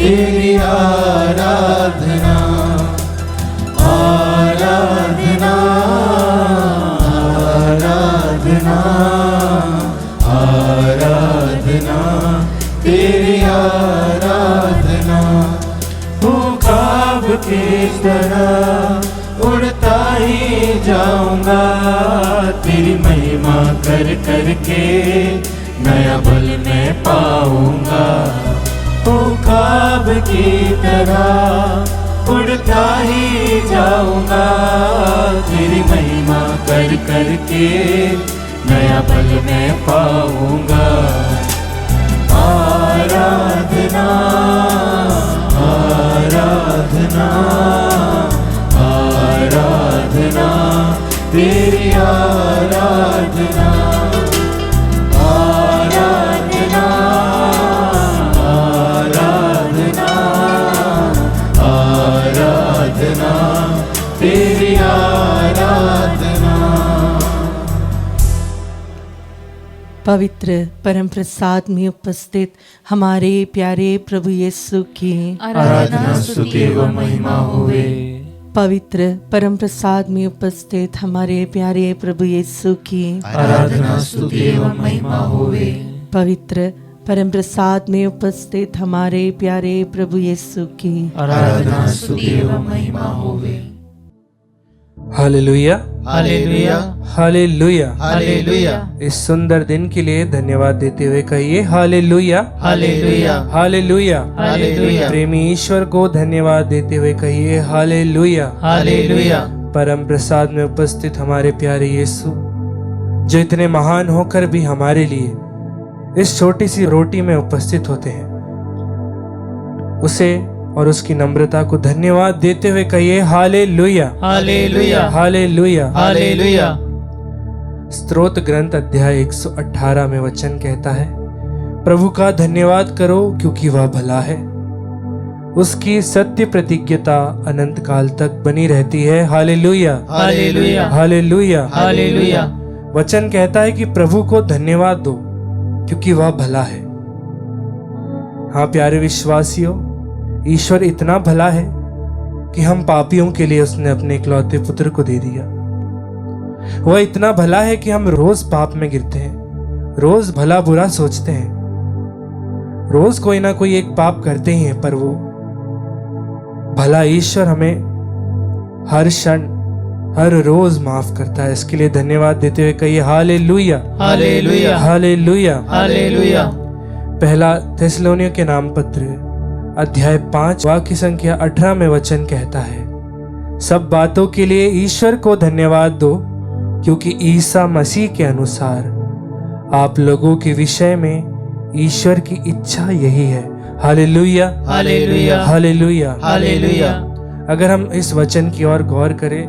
तेरी आराधना आराधना आराधना आराधना तेरी आराधना। हूँ ख्वाब की तरह उड़ता ही जाऊंगा, तेरी महिमा कर करके नया बल मैं पाऊंगा। हूँ ख्वाब की तरह उड़ता ही जाऊंगा, तेरी महिमा कर करके नया बल मैं पाऊंगा। आराधना आराधना आराधना तेरी आराधना आराधना आराधना आराधना तेरी आराधना। पवित्र परम प्रसाद में उपस्थित हमारे प्यारे प्रभु यीशु की आराधना स्तुति व महिमा होवे। पवित्र परम प्रसाद में उपस्थित हमारे प्यारे प्रभु यीशु की आराधना स्तुति व महिमा होवे। पवित्र परम प्रसाद में उपस्थित हमारे प्यारे प्रभु यीशु की आराधना स्तुति व महिमा होवे। हालेलुया हालेलुया हालेलुया हालेलुया इस सुंदर दिन के लिए धन्यवाद देते हुए कहिए हालेलुया हालेलुया हालेलुया हालेलुया प्रेमी ईश्वर को धन्यवाद देते हुए कहिए हालेलुया हालेलुया। परम प्रसाद में उपस्थित हमारे प्यारे यीशु, जो इतने महान होकर भी हमारे लिए इस छोटी सी रोटी में उपस्थित होते हैं, उसे और उसकी नम्रता को धन्यवाद देते हुए कहिए हालेलुया हालेलुया हालेलुया हालेलुया। स्तोत्र ग्रंथ अध्याय 118 में वचन कहता है, प्रभु का धन्यवाद करो क्योंकि वह भला है, उसकी सत्य प्रतिज्ञता अनंत काल तक बनी रहती है। Hallelujah hallelujah hallelujah hallelujah. वचन कहता है कि प्रभु को धन्यवाद दो क्योंकि वह भला है। हाँ प्यारे विश्वासियों, ईश्वर इतना भला है कि हम पापियों के लिए उसने अपने इकलौते पुत्र को दे दिया। वह इतना भला है कि हम रोज पाप में गिरते हैं, रोज भला बुरा सोचते हैं, रोज कोई ना कोई एक पाप करते ही हैं, पर वो भला ईश्वर हमें हर क्षण हर रोज माफ करता है। इसके लिए धन्यवाद देते हुए कहिए हालेलुया हालेलुया हालेलुया हालेलुया। पहला थिस्सलुनीकियों के नाम पत्र अध्याय 5 वाक्य संख्या 18 में वचन कहता है, सब बातों के लिए ईश्वर को धन्यवाद दो क्योंकि ईसा मसीह के अनुसार आप लोगों के विषय में ईश्वर की इच्छा यही है। Hallelujah hallelujah hallelujah hallelujah. अगर हम इस वचन की ओर गौर करें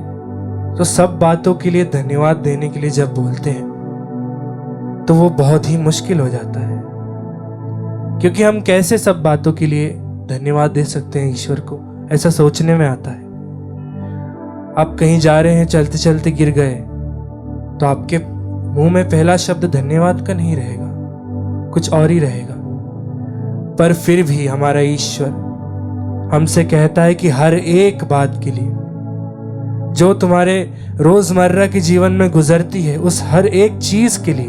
तो सब बातों के लिए धन्यवाद देने के लिए जब बोलते हैं तो वो बहुत ही मुश्किल हो जाता है, क्योंकि हम कैसे सब बातों के लिए धन्यवाद दे सकते हैं ईश्वर को, ऐसा सोचने में आता है। आप कहीं जा रहे हैं, चलते चलते गिर गए तो आपके मुंह में पहला शब्द धन्यवाद का नहीं रहेगा, कुछ और ही रहेगा। पर फिर भी हमारा ईश्वर हमसे कहता है कि हर एक बात के लिए जो तुम्हारे रोजमर्रा के जीवन में गुजरती है, उस हर एक चीज के लिए,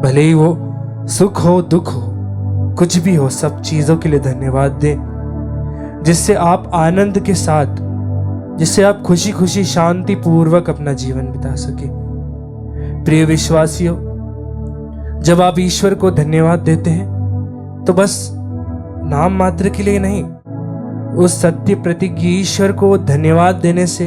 भले ही वो सुख हो दुख हो कुछ भी हो, सब चीजों के लिए धन्यवाद दें, जिससे आप आनंद के साथ, जिससे आप खुशी खुशी शांति पूर्वक अपना जीवन बिता सके। प्रिय विश्वासियों, जब आप ईश्वर को धन्यवाद देते हैं तो बस नाम मात्र के लिए नहीं, उस सत्य प्रतिज्ञ ईश्वर को धन्यवाद देने से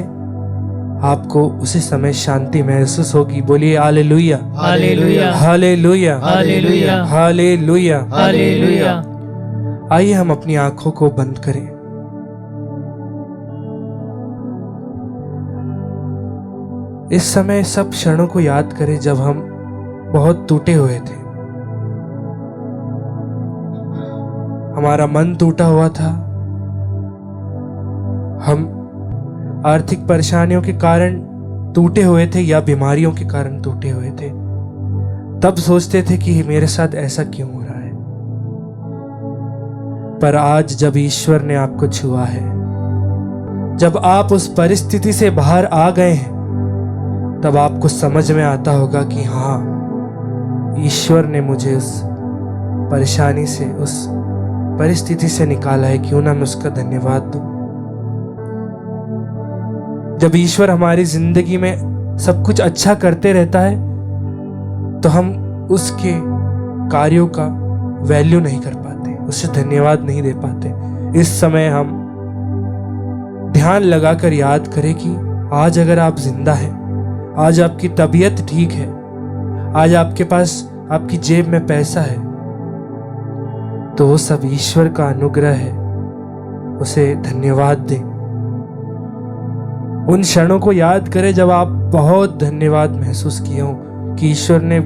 आपको उसी समय शांति महसूस होगी। बोलिए hallelujah hallelujah hallelujah hallelujah hallelujah hallelujah. आइए हम अपनी आंखों को बंद करें। इस समय सब क्षणों को याद करें जब हम बहुत टूटे हुए थे, हमारा मन टूटा हुआ था, हम आर्थिक परेशानियों के कारण टूटे हुए थे या बीमारियों के कारण टूटे हुए थे। तब सोचते थे कि मेरे साथ ऐसा क्यों हो रहा है। पर आज जब ईश्वर ने आपको छुआ है, जब आप उस परिस्थिति से बाहर आ गए हैं, तब आपको समझ में आता होगा कि हाँ, ईश्वर ने मुझे उस परेशानी से, उस परिस्थिति से निकाला है। क्यों ना मैं उसका धन्यवाद दूं। जब ईश्वर हमारी जिंदगी में सब कुछ अच्छा करते रहता है, तो हम उसके कार्यों का वैल्यू नहीं कर पाते, उसे धन्यवाद नहीं दे पाते। इस समय हम ध्यान लगाकर याद करें कि आज अगर आप जिंदा हैं, आज आपकी तबीयत ठीक है, आज आपके पास आपकी जेब में पैसा है, तो वो सब ईश्वर का अनुग्रह है। उसे धन्यवाद दें। उन क्षणों को याद करें जब आप बहुत धन्यवाद महसूस किए हो कि ईश्वर ने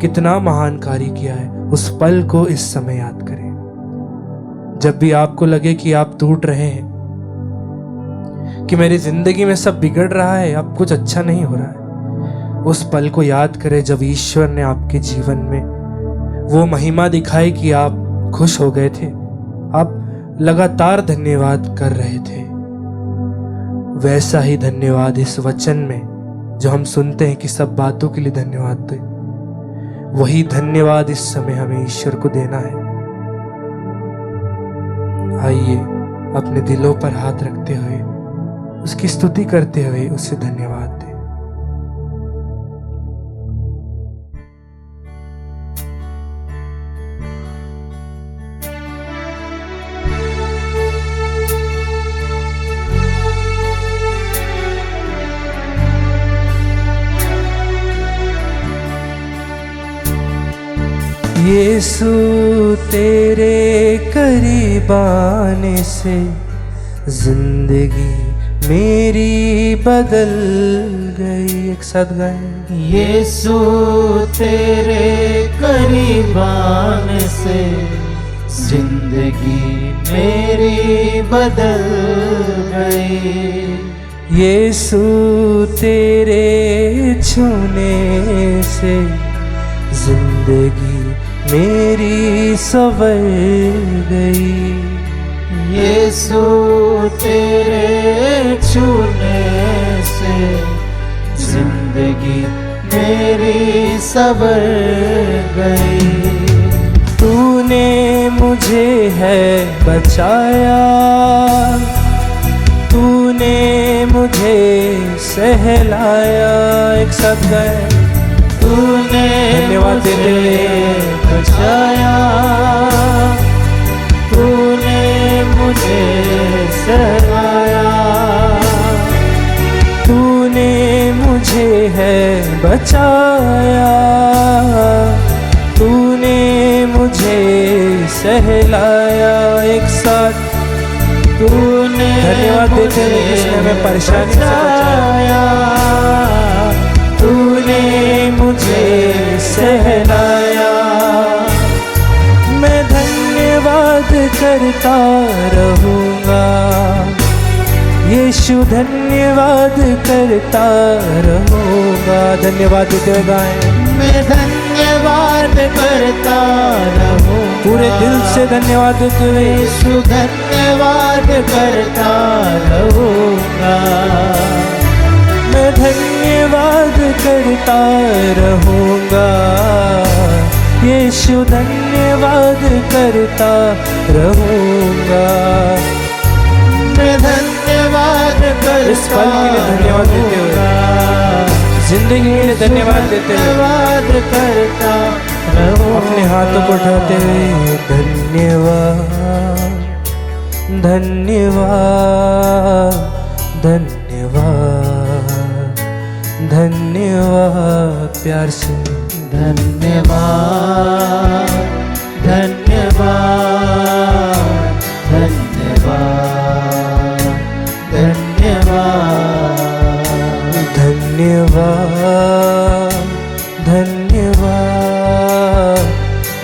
कितना महान कार्य किया है। उस पल को इस समय याद करें। जब भी आपको लगे कि आप टूट रहे हैं, कि मेरी जिंदगी में सब बिगड़ रहा है, अब कुछ अच्छा नहीं हो रहा है, उस पल को याद करें जब ईश्वर ने आपके जीवन में वो महिमा दिखाई कि आप खुश हो गए थे, आप लगातार धन्यवाद कर रहे थे। वैसा ही धन्यवाद इस वचन में जो हम सुनते हैं कि सब बातों के लिए धन्यवाद दे, वही धन्यवाद इस समय हमें ईश्वर को देना है। आइए अपने दिलों पर हाथ रखते हुए उसकी स्तुति करते हुए उसे धन्यवाद दें। यीशु तेरे करीब आने से जिंदगी मेरी बदल गई। एक साथ गाएं। यीशु तेरे करीब आने से जिंदगी मेरी बदल गई। यीशु तेरे छूने से जिंदगी मेरी संवर गई। यीशु तेरे छूने से जिंदगी मेरी संवर गई। तूने मुझे है बचाया, तूने मुझे सहलाया। एक साथ गाएं। तूने धन्यवाद देते हुए बचाया, तूने मुझे सहलाया। तूने मुझे है बचाया, तूने मुझे सहलाया। एक साथ तूने धन्यवाद देते हुए जिसने हमें परेशानी से बचाया। तूने मुझे सहलाया। मैं धन्यवाद करता रहूँगा, यीशु धन्यवाद करता रहूँगा। धन्यवाद देते हुए गाएं। मैं धन्यवाद करता रहूँगा, पूरे दिल से धन्यवाद देते हुए यीशु धन्यवाद करता रहूँगा। मैं धन्यवाद करता रहूँगा, यीशु धन्यवाद करता रहूँगा। मैं धन्यवाद करता इस पल के लिए धन्यवाद देते हुए, जिंदगी के लिए धन्यवाद देते हुए धन्यवाद करता रहूँगा। अपने हाथों को उठाते हुए धन्यवाद, धन्यवाद, धन्यवाद, धन्यवाद। प्यार से धन्यवाद, धन्यवाद, धन्यवाद, धन्यवाद, धन्यवाद, धन्यवाद,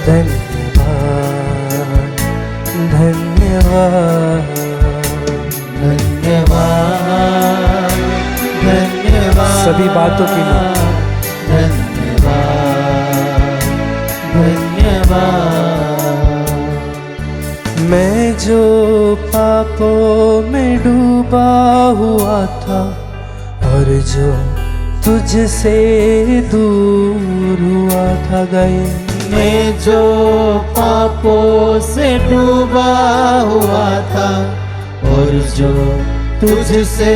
धन्यवाद, धन्यवाद, धन्यवाद, धन्यवाद। सभी बातों के लिए धन्यवाद, धन्यवाद। मैं था और जो तुझसे दूर हुआ था। गए मैं जो पापों से डूबा हुआ था और जो तुझसे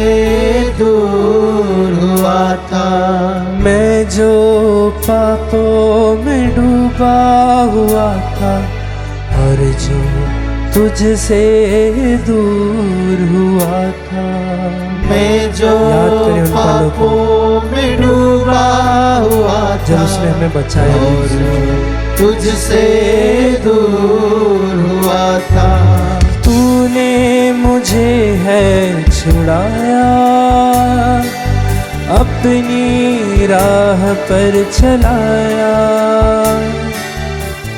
दूर हुआ था। मैं जो पापों में डूबा हुआ था और जो तुझसे दूर हुआ था। मैं जो याद करें उन पलों को पापों में डूबा हुआ जब था उसने हमें बचाया और जो तुझसे दूर हुआ था। तूने मुझे है छुड़ाया, अपनी राह पर चलाया।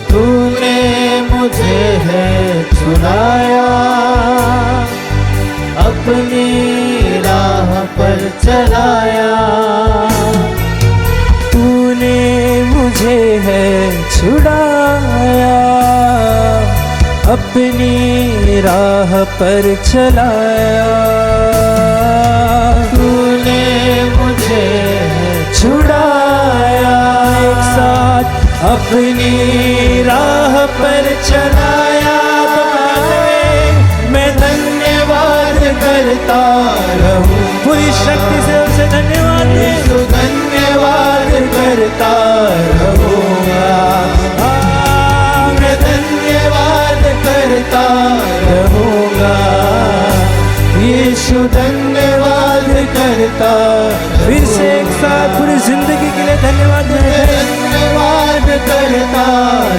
तूने मुझे है छुड़ाया, अपनी राह पर चलाया। तूने मुझे है छुड़ाया, अपनी राह पर चलाया। तूने मुझे छुड़ाया, एक साथ अपनी राह पर चलाया। मैं धन्यवाद करता रहूं, पूरी शक्ति से उसे धन्यवाद दे। तो धन्यवाद करता रहूंगा, मैं धन्यवाद करता रहूंगा। यीशु धन्यवाद करता। फिर से एक साथ पूरी जिंदगी के लिए धन्यवाद दे। धन्यवाद करता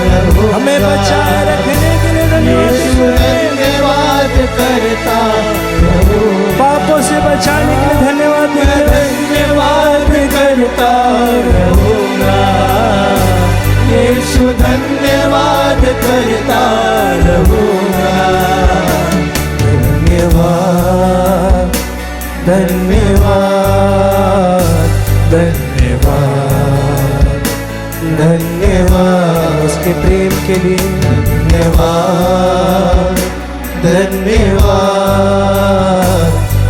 रहूंगा, हमें बचाए रखने के लिए धन्यवाद। धन्यवाद करता रहूंगा, पापों से बचाने के लिए धन्यवाद देते हैं। धन्यवाद करता रहूंगा। यीशु धन्यवाद करता रहूंगा। धन्यवाद धन्यवाद धन्यवाद धन्यवाद उसके प्रेम के लिए धन्यवाद धन्यवाद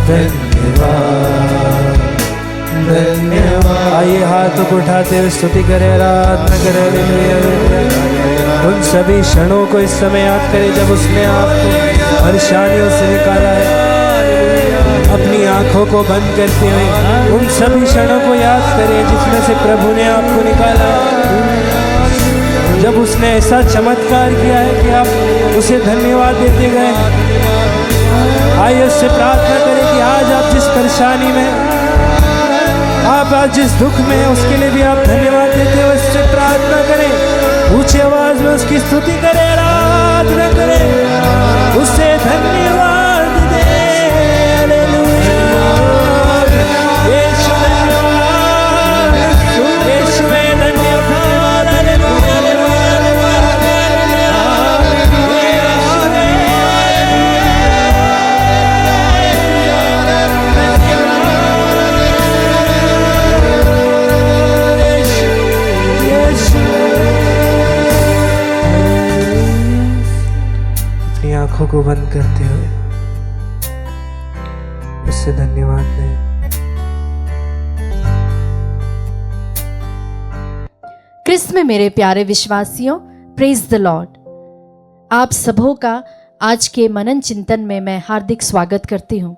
धन्यवाद धन्यवाद। आइए हाथों को उठाते हुए स्तुति करें, आराधना करें। हालेलुया। उन सभी क्षणों को इस समय याद करें जब उसने आपको परेशानियों से निकाला है। अपनी आंखों को बंद करते हुए उन सभी क्षणों को याद करें जिसमें से प्रभु ने आपको निकाला है। जब उसने ऐसा चमत्कार किया है कि आप उसे धन्यवाद देते गए। आइए उससे प्रार्थना करें कि आज आप जिस परेशानी में, आप आज जिस दुख में हैं, उसके लिए भी आप धन्यवाद देते हो। इससे प्रार्थना करें, ऊंची आवाज में उसकी स्तुति करें, आराधना करें, उससे धन्यवाद दें। हालेलुया। यीशु धन्यवाद, यीशु धन्यवाद। अपनी आंखों को बंद करते हुए उससे धन्यवाद दें। क्रिस्त में मेरे प्यारे विश्वासियों, प्रेज द लॉर्ड। आप सबों का आज के मनन चिंतन में मैं हार्दिक स्वागत करती हूँ।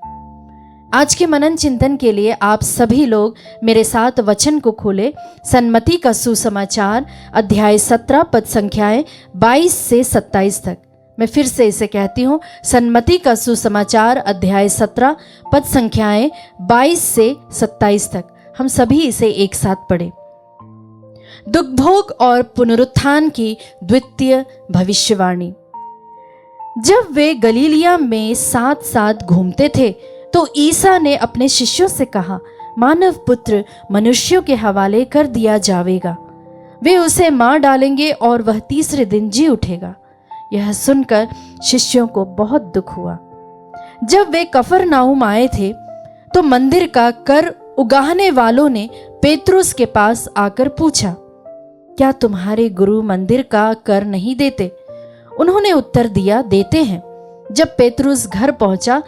आज के मनन चिंतन के लिए आप सभी लोग मेरे साथ वचन को खोले। सन्मति का सुसमाचार अध्याय 17 पद संख्याएं 22 से 27 तक। मैं फिर से इसे कहती हूँ, सन्मति का सुसमाचार अध्याय 17 पद संख्याएं 22 से 27 तक। हम सभी इसे एक साथ पढ़ें। दुखभोग और पुनरुत्थान की द्वितीय भविष्यवाणी। जब वे गलीलिया में साथ साथ घूमते थे तो ईसा ने अपने शिष्यों से कहा, मानव पुत्र मनुष्यों के हवाले कर दिया जाएगा। वे उसे मार डालेंगे और वह तीसरे दिन जी उठेगा। यह सुनकर शिष्यों को बहुत दुख हुआ। जब वे कफरनाहूम आए थे तो मंदिर का कर उगाहने वालों ने पेत्रुस के पास आकर पूछा, क्या तुम्हारे गुरु मंदिर का कर नहीं देते? उन्होंने उत्तर दिया, देते हैं। जब पेत्रुस घर पहुंचा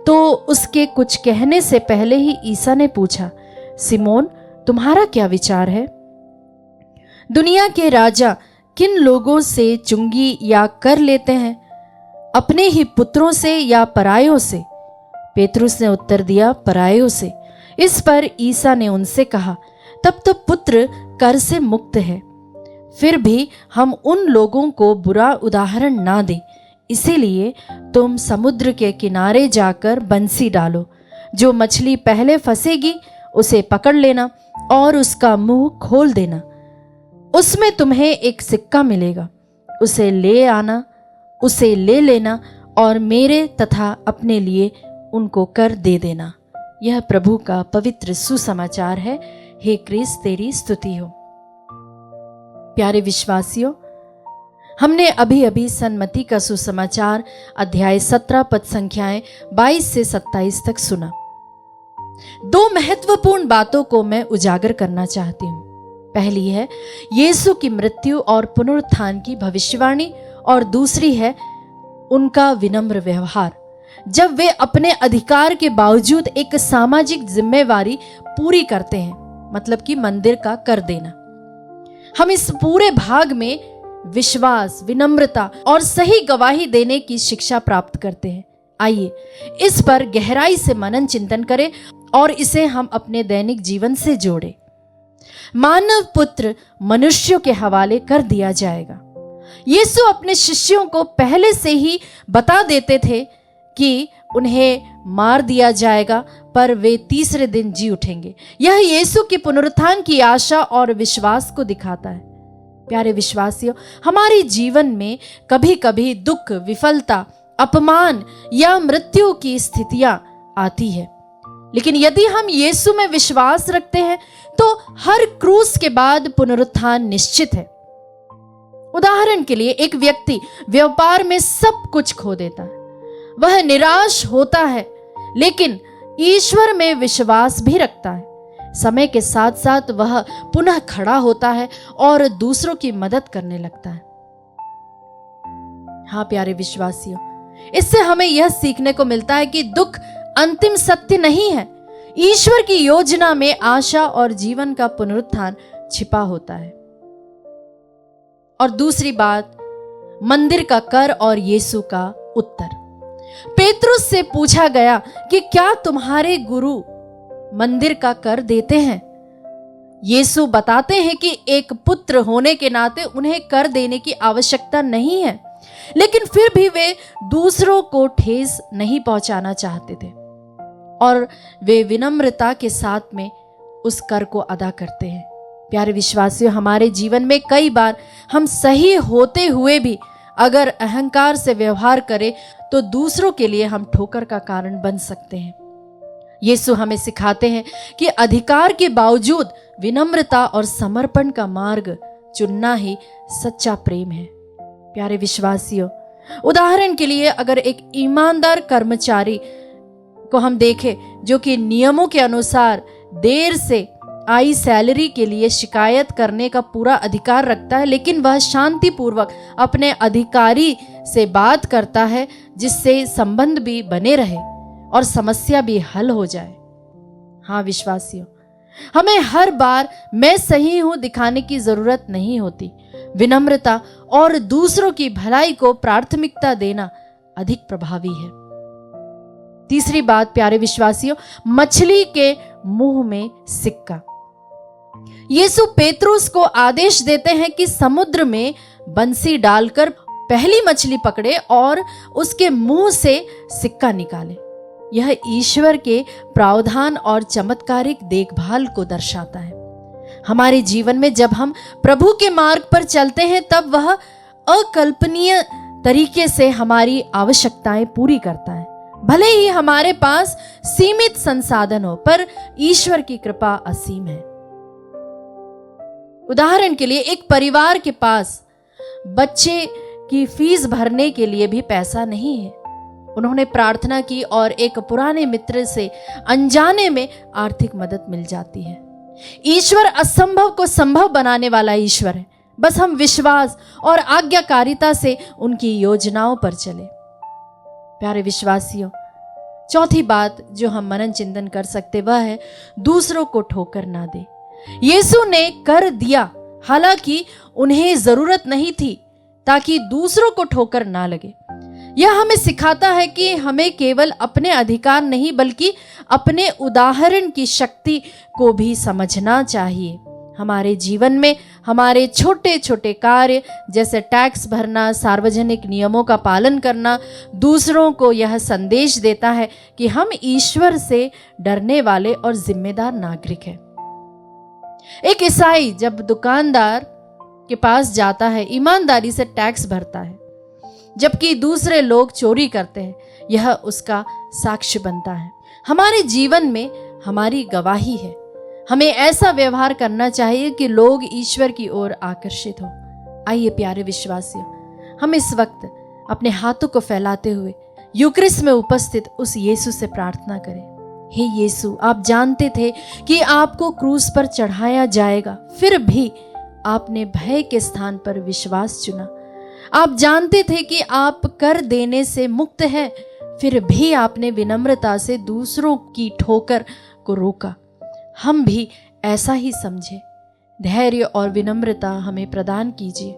तो उसके कुछ कहने से पहले ही ईसा ने पूछा, सिमोन, तुम्हारा क्या विचार है? दुनिया के राजा किन लोगों से चुंगी या कर लेते हैं, अपने ही पुत्रों से या परायों से? पेतरुस ने उत्तर दिया, परायों से। इस पर ईसा ने उनसे कहा, तब तो पुत्र कर से मुक्त है। फिर भी हम उन लोगों को बुरा उदाहरण ना दें, इसीलिए तुम समुद्र के किनारे जाकर बंसी डालो। जो मछली पहले फंसेगी उसे पकड़ लेना और उसका मुंह खोल देना। उसमें तुम्हें एक सिक्का मिलेगा, उसे ले लेना और मेरे तथा अपने लिए उनको कर दे देना। यह प्रभु का पवित्र सुसमाचार है। हे क्रिस्त, तेरी स्तुति हो। प्यारे विश्वासियों, हमने अभी अभी सन्मति का सुसमाचार अध्याय 17 पद संख्याएं 22 से 27 तक सुना। दो महत्वपूर्ण बातों को मैं उजागर करना चाहती हूं। पहली है यीशु की मृत्यु और पुनरुत्थान की भविष्यवाणी, और दूसरी है उनका विनम्र व्यवहार जब वे अपने अधिकार के बावजूद एक सामाजिक जिम्मेवारी पूरी करते हैं, मतलब कि मंदिर का कर देना। हम इस पूरे भाग में विश्वास, विनम्रता और सही गवाही देने की शिक्षा प्राप्त करते हैं। आइए इस पर गहराई से मनन चिंतन करें और इसे हम अपने दैनिक जीवन से जोड़ें। मानव पुत्र मनुष्यों के हवाले कर दिया जाएगा। यीशु अपने शिष्यों को पहले से ही बता देते थे कि उन्हें मार दिया जाएगा, पर वे तीसरे दिन जी उठेंगे। यह यीशु की पुनरुत्थान की आशा और विश्वास को दिखाता है। प्यारे विश्वासियों, हमारे जीवन में कभी कभी दुख, विफलता, अपमान या मृत्यु की स्थितियां आती है, लेकिन यदि हम यीशु में विश्वास रखते हैं तो हर क्रूस के बाद पुनरुत्थान निश्चित है। उदाहरण के लिए, एक व्यक्ति व्यापार में सब कुछ खो देता है, वह निराश होता है, लेकिन ईश्वर में विश्वास भी रखता है। समय के साथ साथ वह पुनः खड़ा होता है और दूसरों की मदद करने लगता है। हाँ प्यारे विश्वासियों, इससे हमें यह सीखने को मिलता है कि दुख अंतिम सत्य नहीं है। ईश्वर की योजना में आशा और जीवन का पुनरुत्थान छिपा होता है। और दूसरी बात, मंदिर का कर और यीशु का उत्तर। पेतरुस से पूछा गया कि क्या तुम्हारे गुरु मंदिर का कर देते हैं? यीशु बताते हैं कि एक पुत्र होने के नाते उन्हें कर देने की आवश्यकता नहीं है, लेकिन फिर भी वे दूसरों को ठेस नहीं पहुंचाना चाहते थे और वे विनम्रता के साथ में उस कर को अदा करते हैं। प्यारे विश्वासियों, हमारे जीवन में कई बार हम सही होते हुए भी अगर अहंकार से व्यवहार करें तो दूसरों के लिए हम ठोकर का कारण बन सकते हैं। यीशु हमें सिखाते हैं कि अधिकार के बावजूद विनम्रता और समर्पण का मार्ग चुनना ही सच्चा प्रेम है। प्यारे विश्वासियों, उदाहरण के लिए अगर एक ईमानदार कर्मचारी को हम देखें जो कि नियमों के अनुसार देर से आई सैलरी के लिए शिकायत करने का पूरा अधिकार रखता है, लेकिन वह शांतिपूर्वक अपने अधिकारी से बात करता है जिससे संबंध भी बने रहे और समस्या भी हल हो जाए। हाँ विश्वासियों, हमें हर बार मैं सही हूं दिखाने की जरूरत नहीं होती। विनम्रता और दूसरों की भलाई को प्राथमिकता देना अधिक प्रभावी है। तीसरी बात प्यारे विश्वासियों, मछली के मुंह में सिक्का। यीशु पेतरुस को आदेश देते हैं कि समुद्र में बंसी डालकर पहली मछली पकड़े और उसके मुंह से सिक्का निकाले। यह ईश्वर के प्रावधान और चमत्कारिक देखभाल को दर्शाता है। हमारे जीवन में जब हम प्रभु के मार्ग पर चलते हैं तब वह अकल्पनीय तरीके से हमारी आवश्यकताएं पूरी करता है। भले ही हमारे पास सीमित संसाधन हो, पर ईश्वर की कृपा असीम है। उदाहरण के लिए, एक परिवार के पास बच्चे की फीस भरने के लिए भी पैसा नहीं है। उन्होंने प्रार्थना की और एक पुराने मित्र से अनजाने में आर्थिक मदद मिल जाती है। ईश्वर असंभव को संभव बनाने वाला ईश्वर है। बस हम विश्वास और आज्ञाकारिता से उनकी योजनाओं पर चले। प्यारे विश्वासियों, चौथी बात जो हम मनन चिंतन कर सकते वह है दूसरों को ठोकर ना दे। यीशु ने कर दिया, हालांकि उन्हें जरूरत नहीं थी, ताकि दूसरों को ठोकर ना लगे। यह हमें सिखाता है कि हमें केवल अपने अधिकार नहीं बल्कि अपने उदाहरण की शक्ति को भी समझना चाहिए। हमारे जीवन में हमारे छोटे छोटे कार्य जैसे टैक्स भरना, सार्वजनिक नियमों का पालन करना, दूसरों को यह संदेश देता है कि हम ईश्वर से डरने वाले और जिम्मेदार नागरिक हैं। एक ईसाई जब दुकानदार के पास जाता है, ईमानदारी से टैक्स भरता है, जबकि दूसरे लोग चोरी करते हैं, यह उसका साक्ष्य बनता है। हमारे जीवन में हमारी गवाही है। हमें ऐसा व्यवहार करना चाहिए कि लोग ईश्वर की ओर आकर्षित हो। आइए प्यारे विश्वासियों, हम इस वक्त अपने हाथों को फैलाते हुए यूक्रिस्ट में उपस्थित उस यीशु से प्रार्थना करें। हे यीशु, आप जानते थे कि आपको क्रूस पर चढ़ाया जाएगा, फिर भी आपने भय के स्थान पर विश्वास चुना। आप जानते थे कि आप कर देने से मुक्त हैं, फिर भी आपने विनम्रता से दूसरों की ठोकर को रोका। हम भी ऐसा ही समझे। धैर्य और विनम्रता हमें प्रदान कीजिए।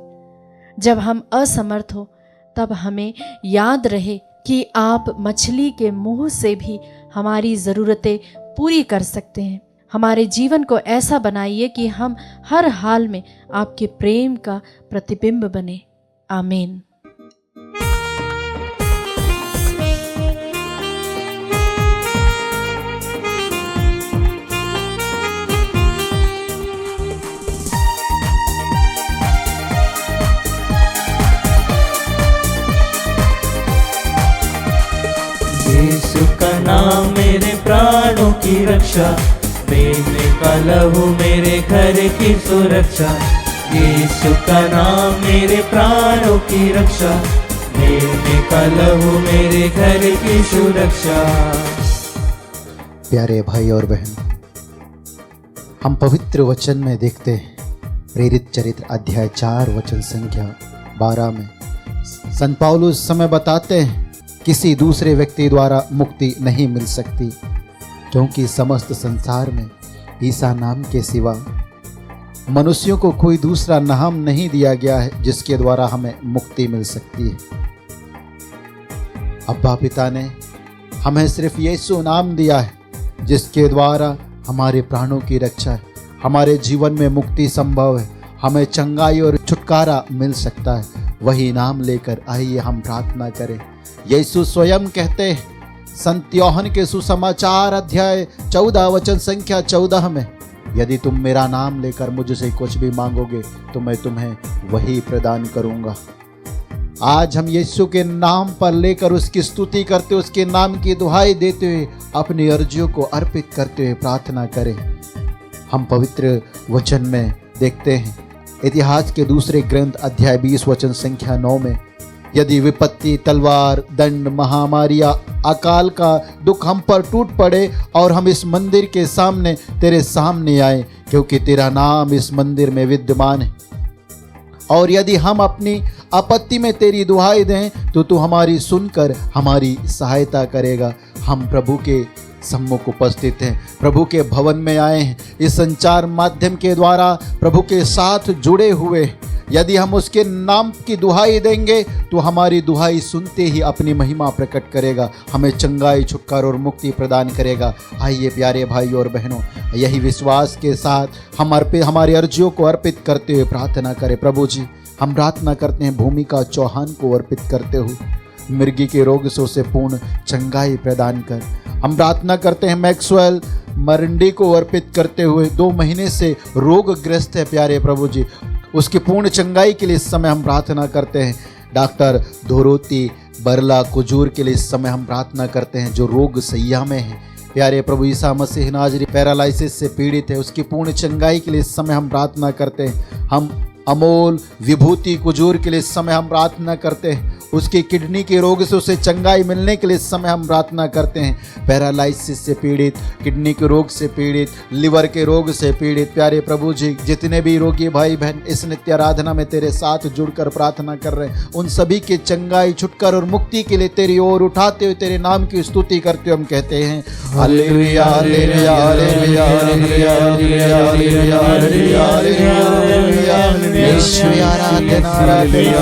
जब हम असमर्थ हो तब हमें याद रहे कि आप मछली के मुंह से भी हमारी ज़रूरतें पूरी कर सकते हैं। हमारे जीवन को ऐसा बनाइए कि हम हर हाल में आपके प्रेम का प्रतिबिंब बने। आमीन। यीशु का नाम मेरे प्राणों की रक्षा, मेरे का लहू मेरे घर की सुरक्षा। यीशु का नाम मेरे प्राणों की रक्षा, मेरे का लहू मेरे घर की सुरक्षा। प्यारे भाई और बहन, हम पवित्र वचन में देखते हैं, प्रेरित चरित्र अध्याय 4 वचन संख्या 12 में संत पौलुस समय बताते हैं किसी दूसरे व्यक्ति द्वारा मुक्ति नहीं मिल सकती, क्योंकि समस्त संसार में ईसा नाम के सिवा मनुष्यों को कोई दूसरा नाम नहीं दिया गया है जिसके द्वारा हमें मुक्ति मिल सकती है। अब्बा पिता ने हमें सिर्फ यीशु नाम दिया है जिसके द्वारा हमारे प्राणों की रक्षा है, हमारे जीवन में मुक्ति संभव है, हमें चंगाई और छुटकारा मिल सकता है। वही नाम लेकर आइए हम प्रार्थना करें। यीशु स्वयं कहते हैं संत यूहन्ना के सुसमाचार अध्याय 14 वचन संख्या 14 में, यदि तुम मेरा नाम लेकर मुझसे कुछ भी मांगोगे तो मैं तुम्हें वही प्रदान करूंगा। आज हम यीशु के नाम पर लेकर उसकी स्तुति करते, उसके नाम की दुहाई देते हुए अपनी अर्जियों को अर्पित करते हुए प्रार्थना करें। हम पवित्र वचन में देखते हैं इतिहास के दूसरे ग्रंथ अध्याय 20 वचन संख्या 9 में, यदि विपत्ति, तलवार, दंड, महामारियां, अकाल का दुख हम पर टूट पड़े और हम इस मंदिर के सामने तेरे सामने आए, क्योंकि तेरा नाम इस मंदिर में विद्यमान है, और यदि हम अपनी आपत्ति में तेरी दुहाई दें तो तू हमारी सुनकर हमारी सहायता करेगा। हम प्रभु के सम्मुख उपस्थित हैं, प्रभु के भवन में आए हैं, इस संचार माध्यम के द्वारा प्रभु के साथ जुड़े हुए। यदि हम उसके नाम की दुहाई देंगे तो हमारी दुहाई सुनते ही अपनी महिमा प्रकट करेगा, हमें चंगाई, छुटकारा और मुक्ति प्रदान करेगा। आइए प्यारे भाई और बहनों, यही विश्वास के साथ हम हमारी अर्जियों को अर्पित करते हुए प्रार्थना करें। प्रभु जी, हम प्रार्थना करते हैं भूमिका चौहान को अर्पित करते हुए, मिर्गी के रोग से पूर्ण चंगाई प्रदान कर। हम प्रार्थना करते हैं मैक्सवेल मरंडी को अर्पित करते हुए, 2 महीने से रोगग्रस्त है प्यारे प्रभु जी, उसकी पूर्ण चंगाई के लिए इस समय हम प्रार्थना करते हैं। डॉक्टर धोरोती बरला कुजूर के लिए इस समय हम प्रार्थना करते हैं, जो रोग सैया में है। प्यारे प्रभु ईसा मसीह नाजरी पैरालाइसिस से पीड़ित है, उसकी पूर्ण चंगाई के लिए इस समय हम प्रार्थना करते हैं। हम अमोल विभूति कुजूर के लिए इस समय हम प्रार्थना करते हैं, उसकी किडनी के रोग से उसे चंगाई मिलने के लिए इस समय हम प्रार्थना करते हैं। पैरालाइसिस से पीड़ित, किडनी के रोग से पीड़ित, लिवर के रोग से पीड़ित प्यारे प्रभु जी, जितने भी रोगी भाई बहन इस नित्य आराधना में तेरे साथ जुड़कर प्रार्थना कर रहे हैं, उन सभी के चंगाई, छुटकारा और मुक्ति के लिए तेरी ओर उठाते हुए तेरे नाम की स्तुति करते हुए हम कहते हैं hallelujah hallelujah hallelujah hallelujah hallelujah hallelujah hallelujah. Yeshu आराधना आराधना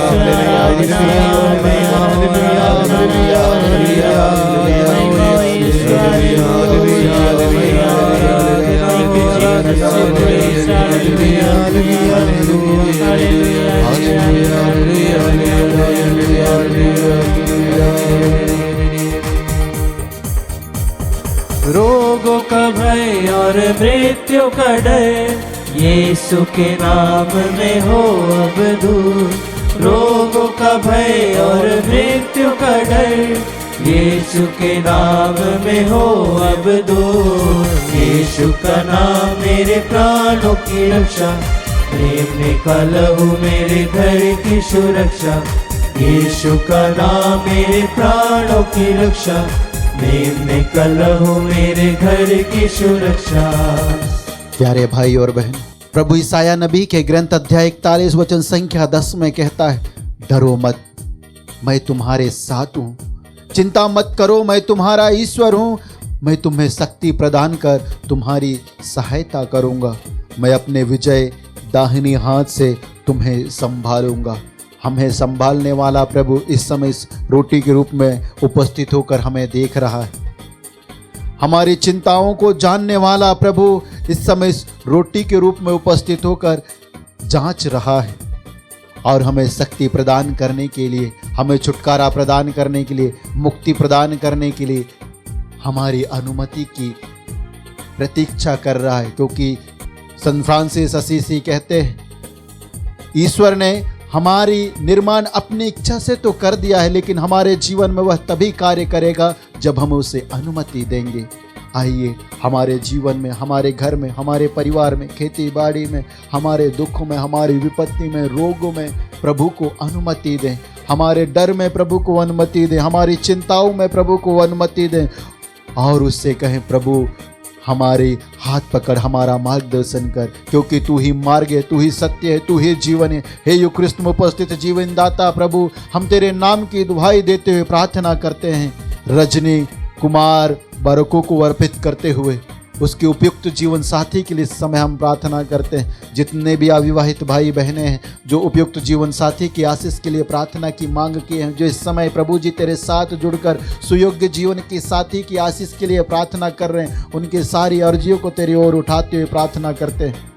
रोगों का भय और मृत्यु का डर यीशु के नाम में हो अब दूर। रोगों का भय और मृत्यु का डर यीशु के नाम में हो अब दूर। यीशु का नाम मेरे प्राणों की रक्षा, प्रेम निकालू मेरे घर की सुरक्षा। यीशु का नाम मेरे प्राणों की रक्षा, प्रेम निकालू मेरे घर की सुरक्षा। प्यारे भाई और बहन, प्रभु ईसाया नबी के ग्रंथ अध्याय 41 वचन संख्या 10 में कहता है, डरो मत, मैं तुम्हारे साथ हूँ। चिंता मत करो, मैं तुम्हारा ईश्वर हूँ। मैं तुम्हें शक्ति प्रदान कर तुम्हारी सहायता करूँगा। मैं अपने विजय दाहिनी हाथ से तुम्हें संभालूंगा। हमें संभालने वाला प्रभु इस समय इस रोटी के रूप में उपस्थित होकर हमें देख रहा है। हमारी चिंताओं को जानने वाला प्रभु इस समय इस रोटी के रूप में उपस्थित होकर जांच रहा है और हमें शक्ति प्रदान करने के लिए, हमें छुटकारा प्रदान करने के लिए, मुक्ति प्रदान करने के लिए हमारी अनुमति की प्रतीक्षा कर रहा है। क्योंकि संत फ्रांसिस असीसी कहते हैं, ईश्वर ने हमारी निर्माण अपनी इच्छा से तो कर दिया है, लेकिन हमारे जीवन में वह तभी कार्य करेगा जब हम उसे अनुमति देंगे। आइए हमारे जीवन में, हमारे घर में, हमारे परिवार में, खेती बाड़ी में, हमारे दुखों में, हमारी विपत्ति में, रोगों में प्रभु को अनुमति दें। हमारे डर में प्रभु को अनुमति दें, हमारी चिंताओं में प्रभु को अनुमति दें और उससे कहें, प्रभु हमारे हाथ पकड़, हमारा मार्गदर्शन कर, क्योंकि तू ही मार्ग है, तू ही सत्य है, तू ही जीवन है। हे यीशु क्रिस्त में उपस्थित जीवन दाता प्रभु, हम तेरे नाम की दुहाई देते हुए प्रार्थना करते हैं। रजनी कुमार बरकों को अर्पित करते हुए उसके उपयुक्त जीवन साथी के लिए इस समय हम प्रार्थना करते हैं। जितने भी अविवाहित भाई बहनें हैं जो उपयुक्त जीवन साथी की आशीष के लिए प्रार्थना की मांग किए हैं, जो इस समय प्रभु जी तेरे साथ जुड़कर सुयोग्य जीवन की साथी की आशीष के लिए प्रार्थना कर रहे हैं, उनके सारी अर्जियों को तेरी ओर उठाते हुए प्रार्थना करते हैं।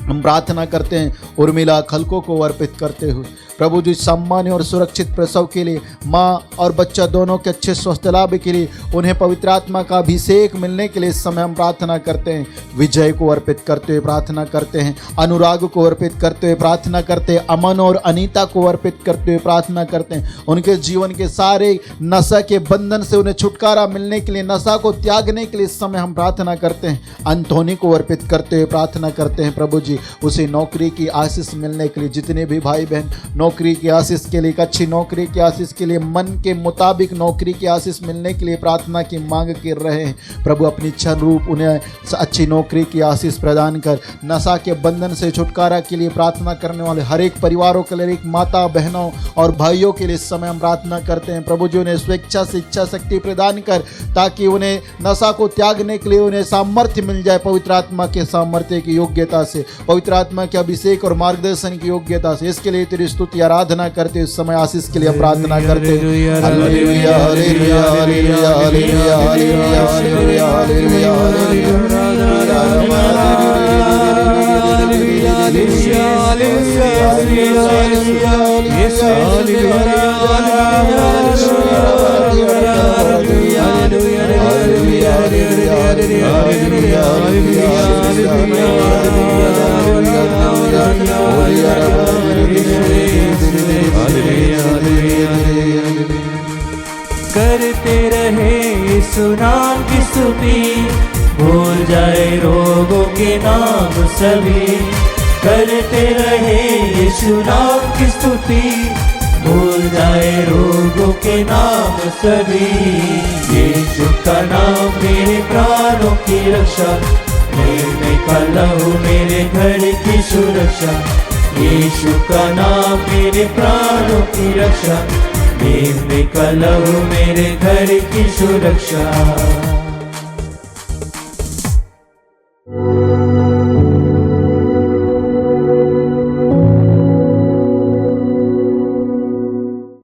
हम प्रार्थना करते हैं उर्मिला खलको को अर्पित करते हुए, प्रभु जी सामान्य और सुरक्षित प्रसव के लिए, माँ और बच्चा दोनों के अच्छे स्वास्थ्य लाभ के लिए, उन्हें पवित्र आत्मा का अभिषेक मिलने के लिए इस समय हम प्रार्थना करते हैं। विजय को अर्पित करते हुए प्रार्थना करते हैं, अनुराग को अर्पित करते हुए प्रार्थना करते हैं, अमन और अनीता को अर्पित करते हुए प्रार्थना करते हैं। उनके जीवन के सारे नशा के बंधन से उन्हें छुटकारा मिलने के लिए, नशा को त्यागने के लिए इस समय हम प्रार्थना करते हैं। अंतोनी को अर्पित करते हुए प्रार्थना करते हैं, प्रभु जी उसे नौकरी की आशीष मिलने के लिए, जितने भी भाई बहन नौकरी की आशीष के लिए, अच्छी नौकरी की आशीष के लिए, मन के मुताबिक नौकरी की आशीष मिलने के लिए प्रार्थना की मांग कर रहे हैं, प्रभु अपनी इच्छा रूप उन्हें अच्छी नौकरी की आशीष प्रदान कर। नशा के बंधन से छुटकारा के लिए प्रार्थना करने वाले हर एक परिवारों के लिए, एक माता बहनों और भाइयों के लिए इस समय हम प्रार्थना करते हैं, प्रभु जी उन्हें स्वेच्छा से इच्छा शक्ति प्रदान कर, ताकि उन्हें नशा को त्यागने के लिए उन्हें सामर्थ्य मिल जाए, पवित्र आत्मा के सामर्थ्य की योग्यता से, पवित्र आत्मा के अभिषेक और मार्गदर्शन की योग्यता से। इसके लिए तेरी स्तुति आराधना करते इस समय आशीष के लिए प्रार्थना करते हैं। Hallelujah hallelujah hallelujah hallelujah hallelujah hallelujah hallelujah करते रहे यीशु नाम की स्तुति, भूल जाए रोगों के नाम सभी। करते रहे यीशु नाम की स्तुति, भूल जाए रोगों के नाम सभी। यीशु का नाम मेरे प्राणों की रक्षा, मेरे का लहू मेरे घर की सुरक्षा। यीशु का नाम मेरे प्राणों की रक्षा, मेरे का लहू मेरे घर की सुरक्षा।